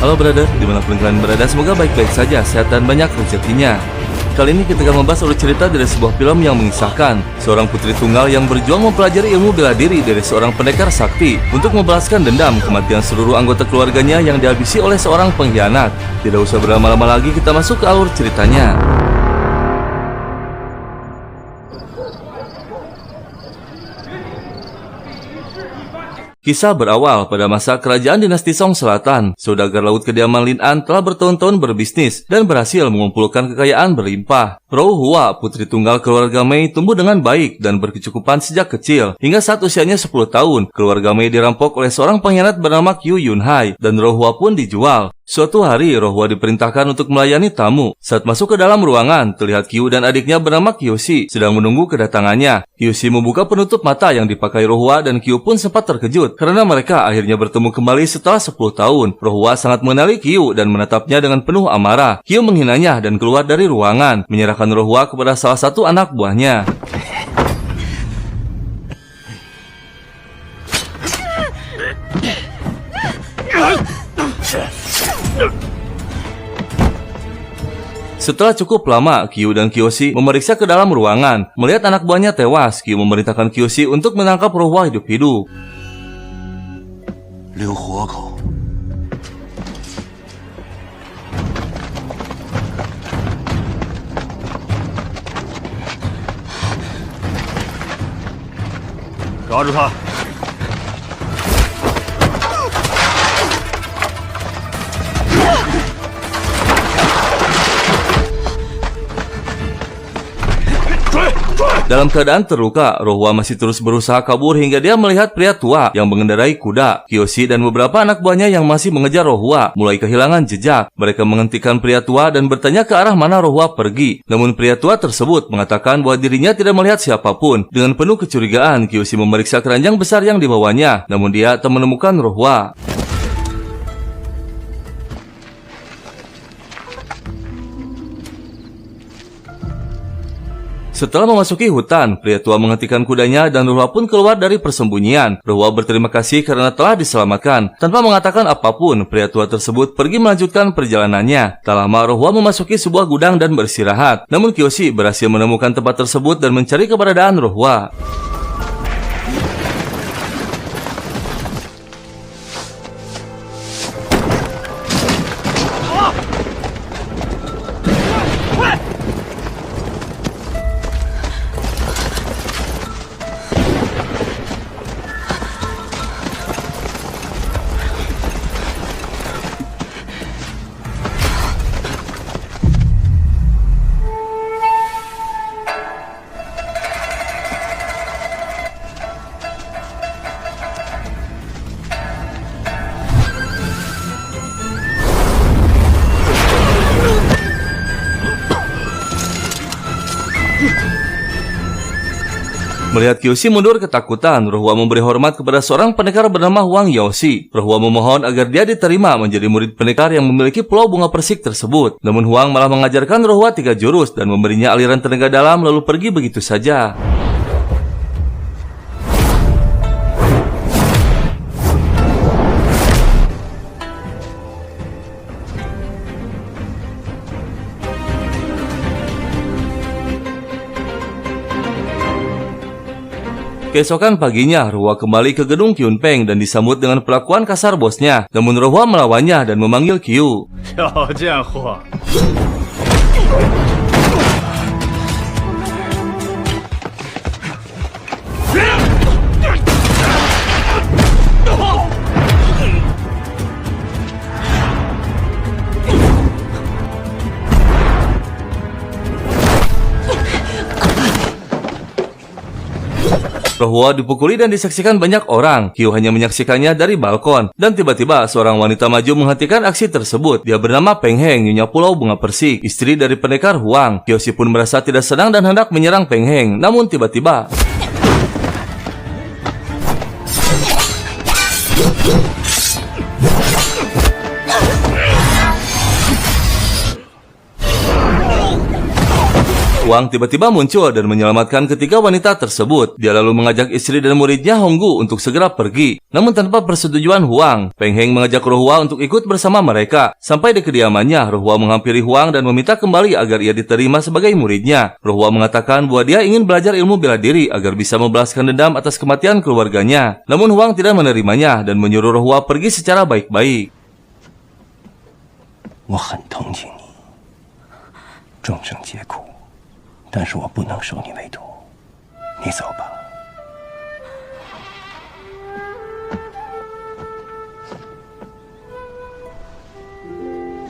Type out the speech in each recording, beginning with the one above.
Halo brother, dimanapun kalian berada, semoga baik-baik saja, sehat dan banyak rezekinya. Kali ini kita akan membahas alur cerita dari sebuah film yang mengisahkan seorang putri tunggal yang berjuang mempelajari ilmu bela diri dari seorang pendekar sakti untuk membalaskan dendam kematian seluruh anggota keluarganya yang dihabisi oleh seorang pengkhianat. Tidak usah berlama-lama lagi, kita masuk ke alur ceritanya. Kisah berawal pada masa kerajaan dinasti Song Selatan. Saudagar laut kediaman Lin An telah bertahun-tahun berbisnis dan berhasil mengumpulkan kekayaan berlimpah. Rou Hua, putri tunggal keluarga Mei, tumbuh dengan baik dan berkecukupan sejak kecil. Hingga saat usianya 10 tahun, keluarga Mei dirampok oleh seorang pengkhianat bernama Qiu Yunhai dan Rou Hua pun dijual. Suatu hari, Rou Hua diperintahkan untuk melayani tamu. Saat masuk ke dalam ruangan, terlihat Qiu dan adiknya bernama Qiuxi sedang menunggu kedatangannya. Qiuxi membuka penutup mata yang dipakai Rou Hua dan Qiu pun sempat terkejut karena mereka akhirnya bertemu kembali setelah 10 tahun. Rou Hua sangat mengenali Qiu dan menatapnya dengan penuh amarah. Qiu menghinanya dan keluar dari ruangan, menyerahkan Rou Hua kepada salah satu anak buahnya. Setelah cukup lama, Qiu dan Qiuxi memeriksa ke dalam ruangan. Melihat anak buahnya tewas, Qiu memerintahkan Qiuxi untuk menangkap Rou Hua hidup-hidup. Liu Huokou.抓住他！ Dalam keadaan terluka, Rou Hua masih terus berusaha kabur hingga dia melihat pria tua yang mengendarai kuda. Qiuxi dan beberapa anak buahnya yang masih mengejar Rou Hua mulai kehilangan jejak. Mereka menghentikan pria tua dan bertanya ke arah mana Rou Hua pergi. Namun pria tua tersebut mengatakan bahwa dirinya tidak melihat siapapun. Dengan penuh kecurigaan, Qiuxi memeriksa keranjang besar yang dibawanya. Namun dia tak menemukan Rou Hua. Setelah memasuki hutan, pria tua menghentikan kudanya dan Rou Hua pun keluar dari persembunyian. Rou Hua berterima kasih karena telah diselamatkan. Tanpa mengatakan apapun, pria tua tersebut pergi melanjutkan perjalanannya. Tak lama, Rou Hua memasuki sebuah gudang dan beristirahat. Namun Qiuxi berhasil menemukan tempat tersebut dan mencari keberadaan Rou Hua. Melihat Qiuxi mundur ketakutan, Rou Hua memberi hormat kepada seorang pendekar bernama Huang Yaoxi. Rou Hua memohon agar dia diterima menjadi murid pendekar yang memiliki pulau bunga persik tersebut. Namun Huang malah mengajarkan Rou Hua 3 jurus dan memberinya aliran tenaga dalam lalu pergi begitu saja. Keesokan paginya, Rou Hua kembali ke gedung Qun Peng dan disambut dengan perlakuan kasar bosnya. Namun Rou Hua melawannya dan memanggil Qiu. Rou Hua dipukuli dan disaksikan banyak orang. Qiu hanya menyaksikannya dari balkon. Dan tiba-tiba seorang wanita maju menghentikan aksi tersebut. Dia bernama Peng Heng, nyonya Pulau Bunga Persik, istri dari pendekar Huang. Qiuxi pun merasa tidak senang dan hendak menyerang Peng Heng. Namun tiba-tiba Huang tiba-tiba muncul dan menyelamatkan ketiga wanita tersebut. Dia lalu mengajak istri dan muridnya Honggu untuk segera pergi. Namun tanpa persetujuan Huang, Peng Heng mengajak roh Hua untuk ikut bersama mereka. Sampai di kediamannya, roh Hua menghampiri Huang dan meminta kembali agar ia diterima sebagai muridnya. Roh Hua mengatakan bahwa dia ingin belajar ilmu bela diri agar bisa membalaskan dendam atas kematian keluarganya. Namun Huang tidak menerimanya dan menyuruh roh Hua pergi secara baik-baik. 我很同情你，众生皆苦，但是我不能收你为徒，你走吧。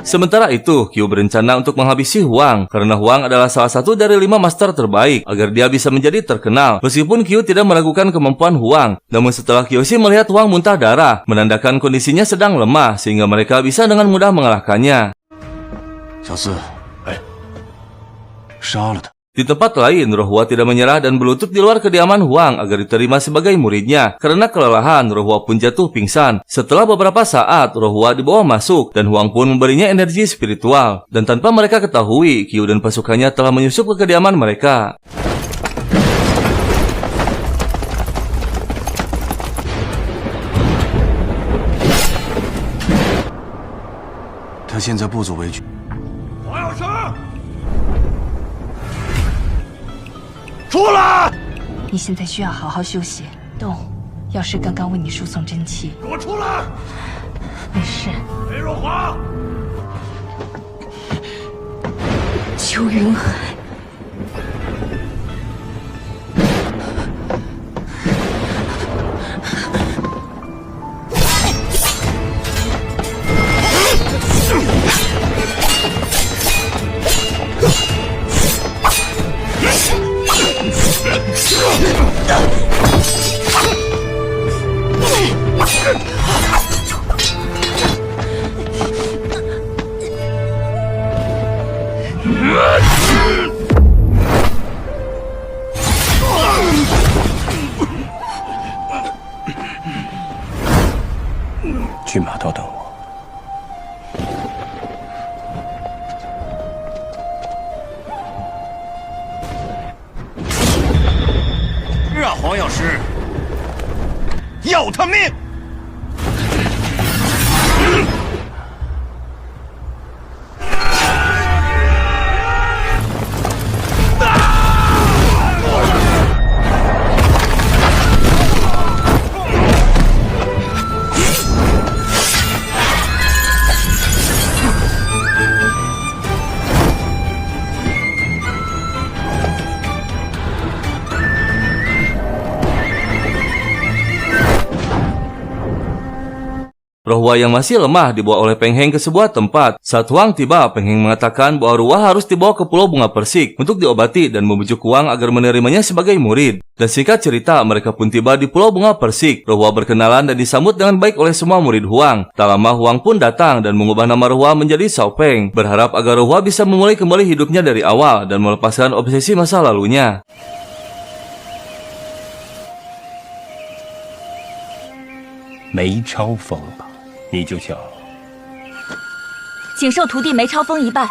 Sementara itu, Qiu berencana untuk menghabisi Huang karena Huang adalah salah satu dari 5 master terbaik agar dia bisa menjadi terkenal. Meskipun Qiu tidak meragukan kemampuan Huang, namun setelah Kyoshi melihat Huang muntah darah, menandakan kondisinya sedang lemah sehingga mereka bisa dengan mudah mengalahkannya. 小四，哎，杀了他！ Di tempat lain, roh Hua tidak menyerah dan berlutut di luar kediaman Huang agar diterima sebagai muridnya. Karena kelelahan, roh Hua pun jatuh pingsan. Setelah beberapa saat, roh Hua dibawa masuk dan Huang pun memberinya energi spiritual. Dan tanpa mereka ketahui, Qiu dan pasukannya telah menyusup ke kediaman mereka. 他现在不足为惧。黄药师，出来！你现在需要好好休息。动，药师刚刚为你输送真气。给我出来！没事。裴若华，邱云海。 去码头等我。是啊，黄药师，要他命！ Roh Hua yang masih lemah dibawa oleh Peng Heng ke sebuah tempat. Saat Huang tiba, Peng Heng mengatakan bahwa Ruwa harus dibawa ke Pulau Bunga Persik untuk diobati dan membujuk Huang agar menerimanya sebagai murid. Dan singkat cerita, mereka pun tiba di Pulau Bunga Persik. Roh Hua berkenalan dan disambut dengan baik oleh semua murid Huang. Tak lama Huang pun datang dan mengubah nama Roh Hua menjadi Xiao Peng, berharap agar Roh Hua bisa memulai kembali hidupnya dari awal dan melepaskan obsesi masa lalunya. 梅超风吧，你就叫。 请受徒弟梅超风一拜。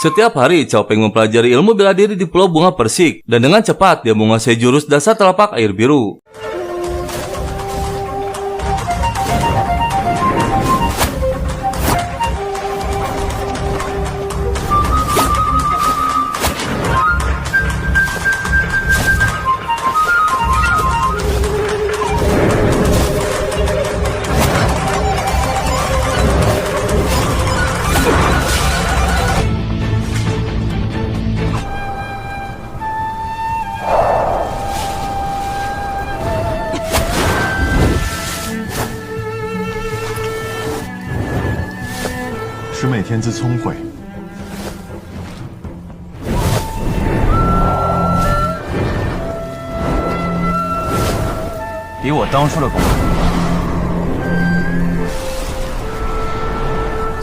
Setiap hari, Xiao Peng mempelajari ilmu bela diri di Pulau Bunga Persik, dan dengan cepat dia menguasai jurus dasar telapak air biru.师妹天资聪慧，比我当初的功夫。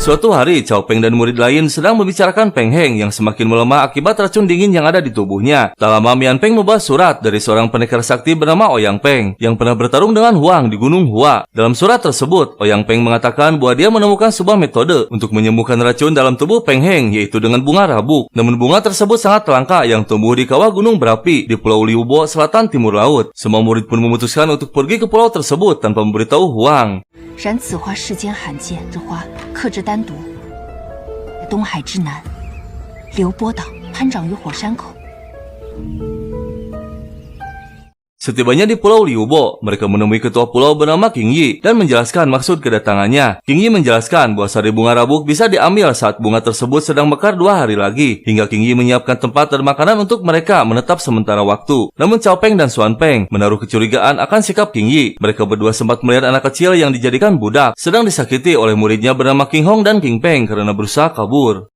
Suatu hari, Cao Peng dan murid lain sedang membicarakan Peng Heng yang semakin melemah akibat racun dingin yang ada di tubuhnya. Tak lama, Mian Peng membawa surat dari seorang pendekar sakti bernama Ouyang Peng yang pernah bertarung dengan Huang di Gunung Hua. Dalam surat tersebut, Ouyang Peng mengatakan bahwa dia menemukan sebuah metode untuk menyembuhkan racun dalam tubuh Peng Heng, yaitu dengan bunga rabuk. Namun bunga tersebut sangat langka yang tumbuh di kawah gunung berapi di Pulau Liubo, selatan timur laut. Semua murid pun memutuskan untuk pergi ke pulau tersebut tanpa memberitahu Huang. 然此花世间罕见之花，克制丹毒，在东海之南，流波岛攀长于火山口。 Setibanya di Pulau Liubo, mereka menemui ketua pulau bernama King Yi dan menjelaskan maksud kedatangannya. King Yi menjelaskan bahwa sari bunga rabuk bisa diambil saat bunga tersebut sedang mekar 2 hari lagi, hingga King Yi menyiapkan tempat dan makanan untuk mereka menetap sementara waktu. Namun Cao Peng dan Xuan Peng menaruh kecurigaan akan sikap King Yi. Mereka berdua sempat melihat anak kecil yang dijadikan budak sedang disakiti oleh muridnya bernama King Hong dan King Peng karena berusaha kabur.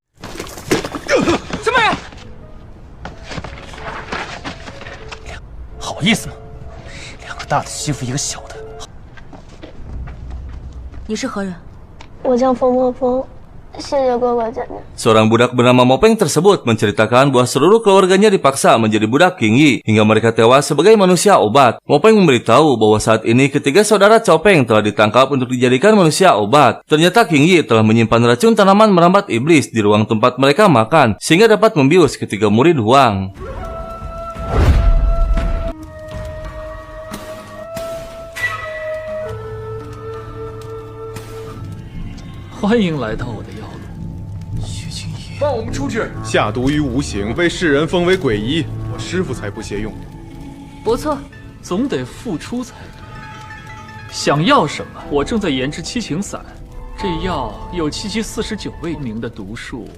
好意思吗？2个大的欺负1个小的。你是何人？我叫风波风，谢谢哥哥姐姐。 Seorang budak bernama Mo Peng tersebut menceritakan bahwa seluruh keluarganya dipaksa menjadi budak King Yi hingga mereka tewas sebagai manusia obat. Mo Peng memberitahu bahwa saat ini ketiga saudara Cao Peng telah ditangkap untuk dijadikan manusia obat. Ternyata King Yi telah menyimpan racun tanaman merambat iblis di ruang tempat mereka makan sehingga dapat membius ketiga murid Huang. 欢迎来到我的药炉，薛青衣，放我们出去！下毒于无形，被世人封为鬼医，我师傅才不屑用。不错，总得付出才对。想要什么？我正在研制七情散，这药有7749味名的毒术，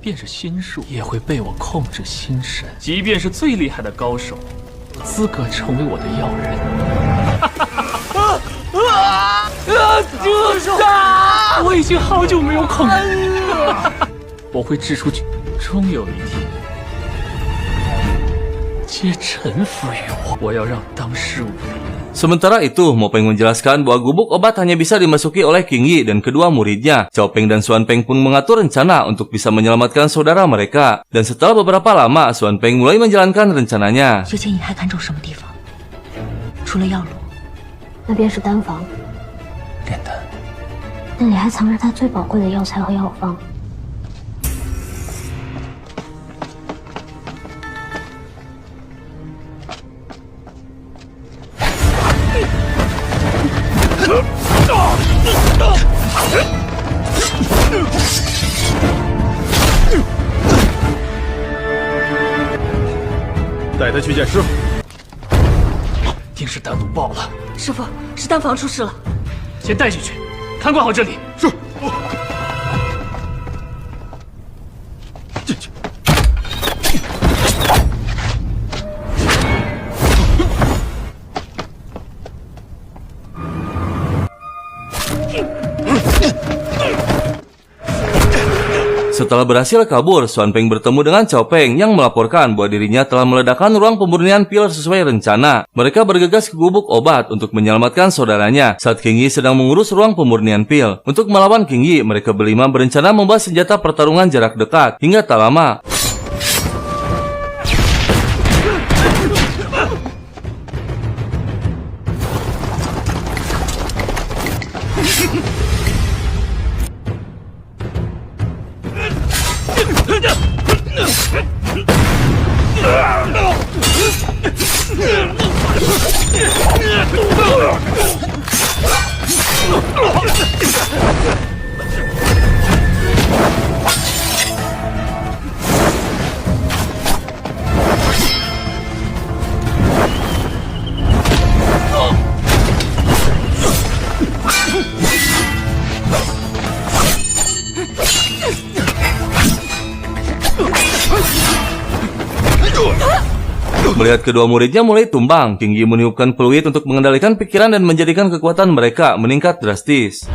便是心术也会被我控制心神。即便是最厉害的高手，有资格成为我的药人。我已经好久没有控制，我会制出，终有一天皆臣服于我。我要让当世无人。 Sementara itu, Mo Peng menjelaskan bahwa gubuk obat hanya bisa dimasuki oleh King Yi dan kedua muridnya. Cao Peng dan Xuan Peng pun mengatur rencana untuk bisa menyelamatkan saudara mereka. Dan setelah beberapa lama, Xuan Peng mulai menjalankan rencananya. 薛青怡还看中什么地方？除了药炉，那边是丹房，炼丹。那里还藏着他最宝贵的药材和药方。带他去见师傅。定是丹毒爆了，师傅，是丹房出事了。先带进去，看管好这里。是。进去。Setelah berhasil kabur, Xuan Peng bertemu dengan Cao Peng yang melaporkan bahwa dirinya telah meledakkan ruang pemurnian pil sesuai rencana. Mereka bergegas ke gubuk obat untuk menyelamatkan saudaranya saat King Yi sedang mengurus ruang pemurnian pil. Untuk melawan King Yi, mereka berlima berencana membawa senjata pertarungan jarak dekat. Hingga tak lama, melihat kedua muridnya mulai tumbang, King Yi meniupkan peluit untuk mengendalikan pikiran dan menjadikan kekuatan mereka meningkat drastis.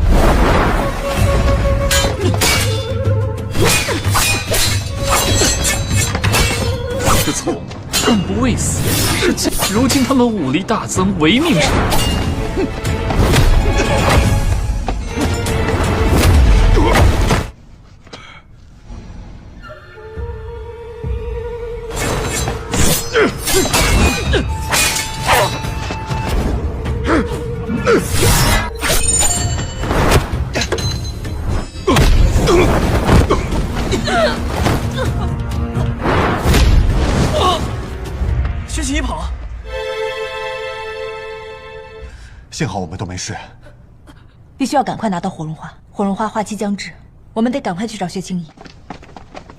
薛奇一跑，幸好我们都没事。必须要赶快拿到火龙花，火龙花花期将至，我们得赶快去找薛青怡。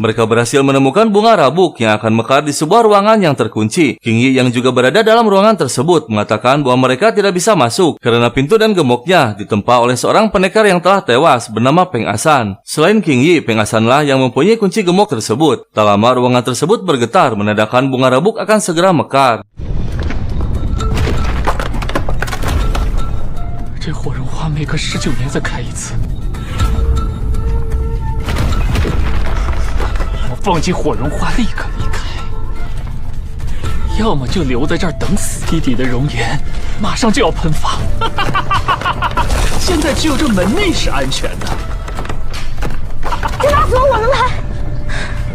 Mereka berhasil menemukan bunga rabuk yang akan mekar di sebuah ruangan yang terkunci. King Yi yang juga berada dalam ruangan tersebut mengatakan bahwa mereka tidak bisa masuk karena pintu dan gemboknya ditempa oleh seorang pendekar yang telah tewas bernama Peng Asan. Selain King Yi, Peng Asanlah yang mempunyai kunci gembok tersebut. Tak lama ruangan tersebut bergetar menandakan bunga rabuk akan segera mekar. 这火绒花每隔19年再开一次。 放弃火绒花，立刻离开，要么就留在这儿等死。弟弟的容颜马上就要喷发，现在只有这门内是安全的。这把锁我能开，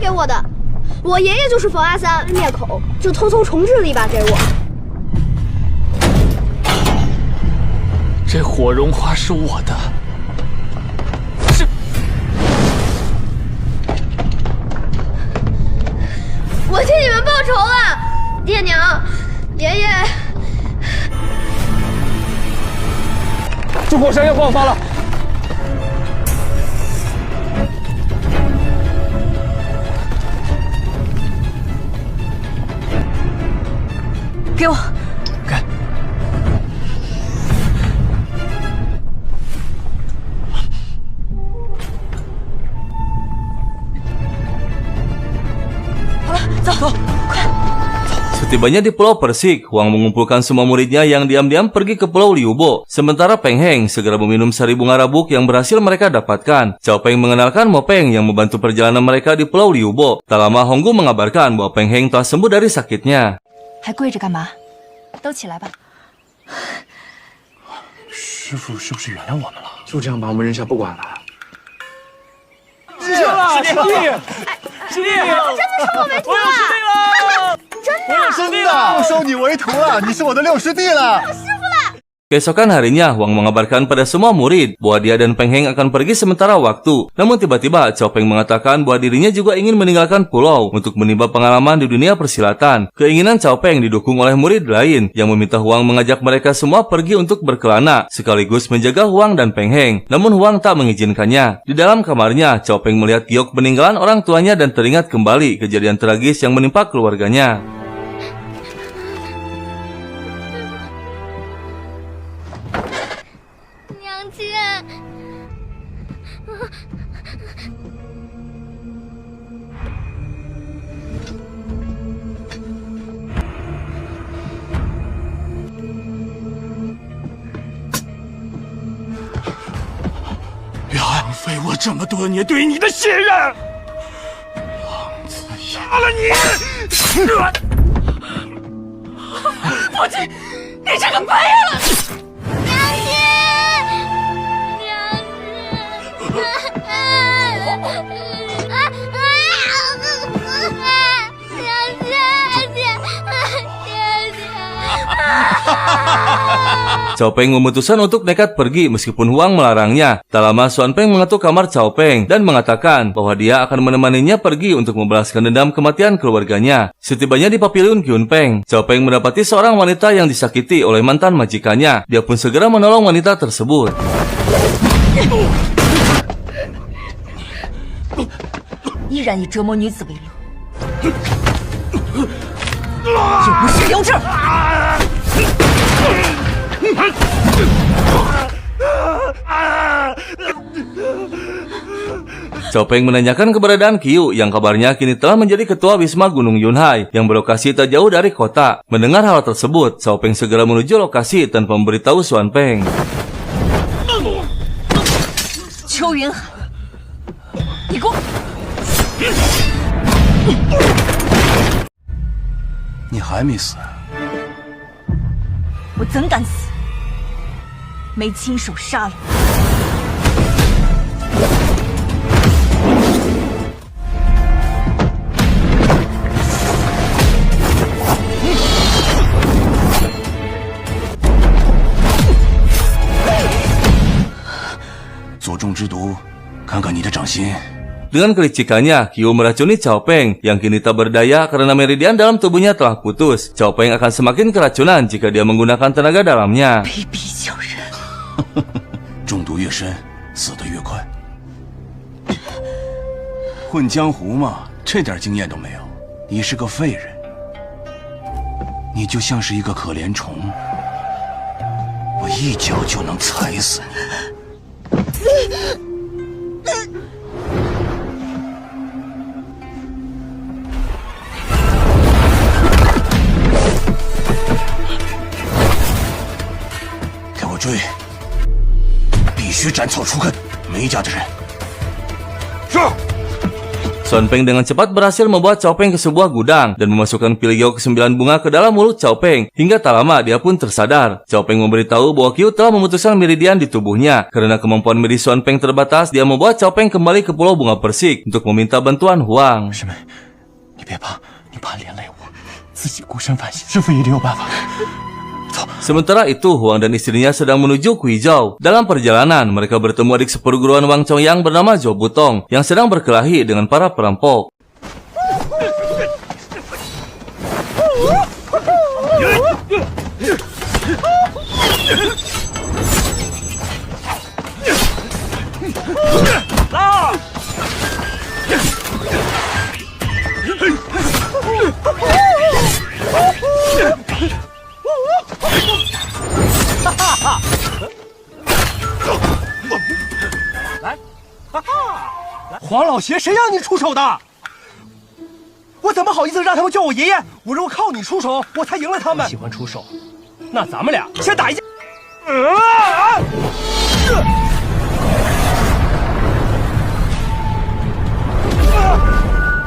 给我的。我爷爷就是冯阿三，灭口就偷偷重置了一把给我。这火绒花是我的。 我替你们报仇了，爹娘、爷爷。这火山要爆发了！给我。给。走，快！ Setibanya di Pulau Persik, Huang mengumpulkan semua muridnya yang diam-diam pergi ke Pulau Liubo. Sementara Peng Heng segera meminum sari bunga rabuk yang berhasil mereka dapatkan. Cao Peng mengenalkan Mo Peng yang membantu perjalanan mereka di Pulau Liubo. Tak lama Honggu mengabarkan bahwa Peng Heng telah sembuh dari sakitnya. 还跪着干嘛？都起来吧。师傅是不是原谅我们了？就这样把我们扔下不管了？师了，师弟，师弟，真的收我为徒了！真的，我收你为徒了，你是我的六师弟了。 Keesokan harinya, Huang mengabarkan pada semua murid bahwa dia dan Peng Heng akan pergi sementara waktu. Namun tiba-tiba, Cao Peng mengatakan bahwa dirinya juga ingin meninggalkan pulau untuk menimba pengalaman di dunia persilatan. Keinginan Cao Peng didukung oleh murid lain yang meminta Huang mengajak mereka semua pergi untuk berkelana, sekaligus menjaga Huang dan Peng Heng. Namun Huang tak mengizinkannya. Di dalam kamarnya, Cao Peng melihat giok peninggalan orang tuanya dan teringat kembali kejadian tragis yang menimpa keluarganya. 浪费我这么多年对你的信任，老子杀了你！父亲，你这个败儿！娘Cao Peng memutuskan untuk nekat pergi meskipun Huang melarangnya. Tak lama Xuan Peng mengetuk kamar Cao Peng dan mengatakan bahwa dia akan menemaninya pergi untuk membalaskan dendam kematian keluarganya. Setibanya di Paviliun Kyun Peng, Cao Peng mendapati seorang wanita yang disakiti oleh mantan majikannya. Dia pun segera menolong wanita tersebut. 依然以折磨女子为乐，有不是留着！ Cao Peng menanyakan keberadaan Qiu yang kabarnya kini telah menjadi ketua Wisma Gunung Yunhai yang berlokasi tak jauh dari kota. Mendengar hal tersebut, Cao Peng segera menuju lokasi tanpa memberitahu Xuan Peng. 邱云海，你给我！你还没死？我怎敢死？没亲手杀了。 娘之毒，看看你的掌心。 Dengan kelicikannya, Qiu meracuni Cao Peng yang kini tak berdaya karena meridian dalam tubuhnya telah putus. Cao Peng akan semakin keracunan jika dia menggunakan tenaga dalamnya. 卑鄙小人！中毒越深，死得越快。混江湖嘛，这点经验都没有。你是个废人，你就像是一个可怜虫，我一脚就能踩死你。 追，必须斩草除根，没家的人。是。Xuan Peng dengan cepat berhasil membawa Cao Peng ke sebuah gudang dan memasukkan Pilio ke-9 bunga ke dalam mulut Cao Peng. Hingga tak lama dia pun tersadar. Cao Peng memberitahu bahwa Qiu telah memutuskan meridian di tubuhnya. Karena kemampuan medis Xuan Peng terbatas, dia membawa Cao Peng kembali ke Pulau Bunga Persik untuk meminta bantuan Huang. 师妹，你别怕，你怕连累我，自己孤身犯险，师傅一定有办法。 Sementara itu, Huang dan istrinya sedang menuju Guizhou. Dalam perjalanan, mereka bertemu adik seperguruan Wang Chongyang bernama Zhou Butong yang sedang berkelahi dengan para perampok.来，黄老邪，谁让你出手的？我怎么好意思让他们叫我爷爷？我如果靠你出手，我才赢了他们。喜欢出手，那咱们俩先打一架。